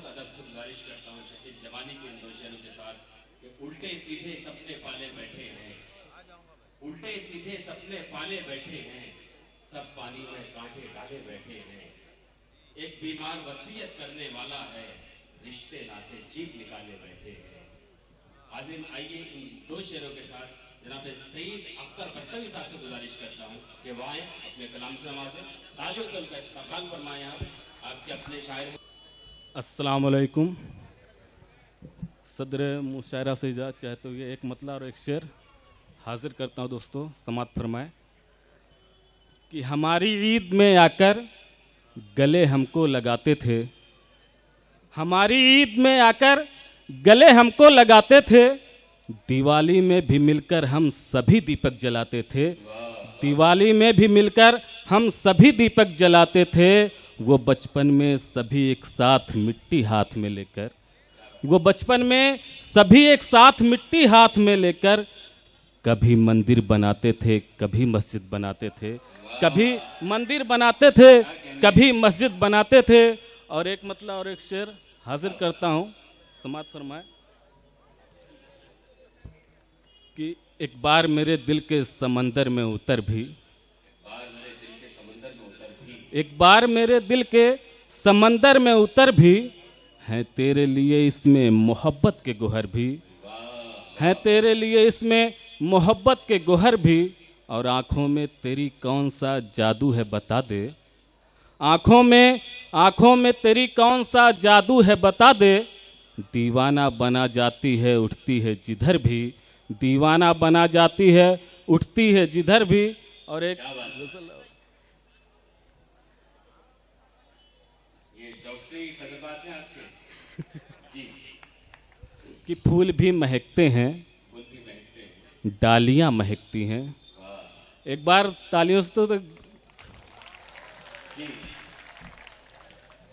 बहुत अदब से गुजारिश करता हूँ शहीद जवानी के इन दो शेरों के साथ कि उल्टे सीधे सपने पाले बैठे हैं, उल्टे सीधे सपने पाले बैठे हैं, सब पानी में कांटे डाले बैठे हैं। एक बीमार वसीयत करने वाला है, रिश्ते नाते जीव निकाले बैठे हैं। हाजिर आइए इन दो शेरों के साथ जनाब सईद अख्तर बस्तवी साहब से गुजारिश करता हूँ कि वह आए अपने कलाम से नवाजें, तालियों से उनका इस्तकबाल फरमाएं। आपके अपने शायर। अस्सलाम वालेकुम। सदर मुशायरा से इजाज़त चाहते हुए एक मतला और एक शेर हाजिर करता हूँ दोस्तों, समात फरमाए कि हमारी ईद में आकर गले हमको लगाते थे, हमारी ईद में आकर गले हमको लगाते थे, दिवाली में भी मिलकर हम सभी दीपक जलाते थे, दिवाली में भी मिलकर हम सभी दीपक जलाते थे। वो बचपन में सभी एक साथ मिट्टी हाथ में लेकर, वो बचपन में सभी एक साथ मिट्टी हाथ में लेकर कभी मंदिर बनाते थे, कभी मस्जिद बनाते थे, कभी मंदिर बनाते थे, कभी मस्जिद बनाते थे। और एक मतलब और एक शेर हाजिर करता हूँ, समात फरमाए कि एक बार मेरे दिल के समंदर में उतर भी, एक बार मेरे दिल के समंदर में उतर भी, हैं तेरे लिए इसमें मोहब्बत के गोहर भी, हैं तेरे लिए इसमें मोहब्बत के गोहर भी। और आँखों में तेरी कौन सा जादू है बता दे, आँखों में तेरी कौन सा जादू है बता दे, दीवाना बना जाती है उठती है जिधर भी, दीवाना बना जाती है उठती है जिधर भी। और एक कि फूल भी महकते हैं, डालियां महकती हैं। एक बार तालियों से तो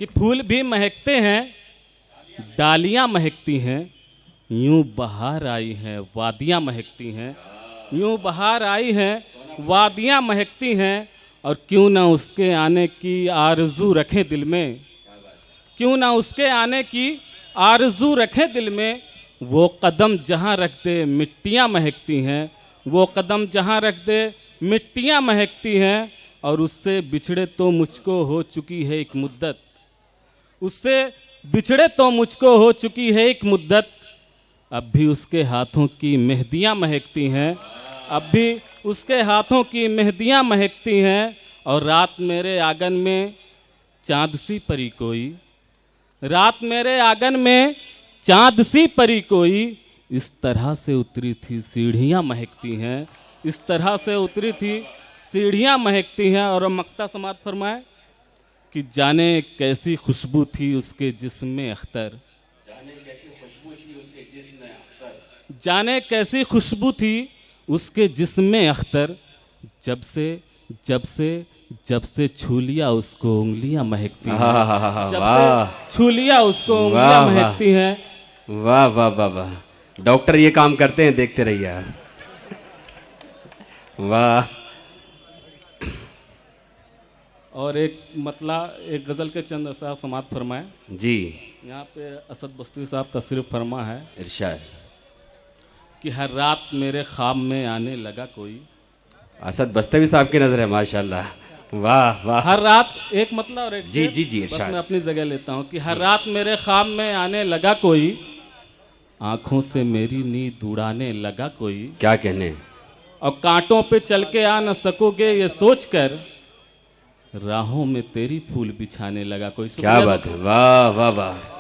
कि फूल भी महकते हैं, डालियां महकती हैं, यूं बहार आई हैं वादियां महकती हैं, यूं बहार आई हैं वादियां महकती हैं। और क्यों ना उसके आने की आरज़ू रखें दिल में, क्यों ना उसके आने की आरज़ू रखें दिल में। वो कदम जहाँ रख दे मिट्टियाँ महकती हैं, वो कदम जहाँ रख दे मिट्टियाँ महकती हैं। और उससे बिछड़े तो मुझको हो चुकी है एक मुद्दत, उससे बिछड़े तो मुझको हो चुकी है एक मुद्दत, अब भी उसके हाथों की मेहंदियाँ महकती हैं, अब भी उसके हाथों की मेहंदियाँ महकती हैं। और रात मेरे आंगन में चाँद सी परी कोई, रात मेरे आंगन में चाँद सी परी कोई, इस तरह से उतरी थी सीढ़ियाँ महकती हैं, इस तरह से उतरी थी सीढ़ियाँ महकती हैं। और मक्ता समात फरमाए कि जाने कैसी खुशबू थी उसके जिस्म में अख्तर, जाने कैसी खुशबू थी उसके जिस्म में अख्तर, जाने कैसी खुशबू थी उसके जिस्म में अख्तर, जब से छू लिया उसको उंगलियां महकती हैं, जब से छू लिया उसको उंगलियां महकती हैं। वाह वाह वाह वाह, डॉक्टर ये काम करते हैं, देखते रहिए आप। वाह। और एक मतला एक गज़ल के चंद अशआर समात फरमाए जी। यहाँ पे असद बस्तवी साहब तशरीफ फरमा है। इरशाद कि हर रात मेरे ख्वाब में आने लगा कोई, असद बस्तवी साहब की नजर है माशाल्लाह। वाह वाह। हर रात एक मतलब और एक जी जी जी बस इरशाद। मैं अपनी जगह लेता हूँ कि हर रात मेरे ख्वाब में आने लगा कोई, आंखों से मेरी नींद उड़ाने लगा कोई, क्या कहने। और कांटों पे चल के आ न सकोगे ये सोचकर, राहों में तेरी फूल बिछाने लगा कोई। क्या बात है, वाह वाह वाह।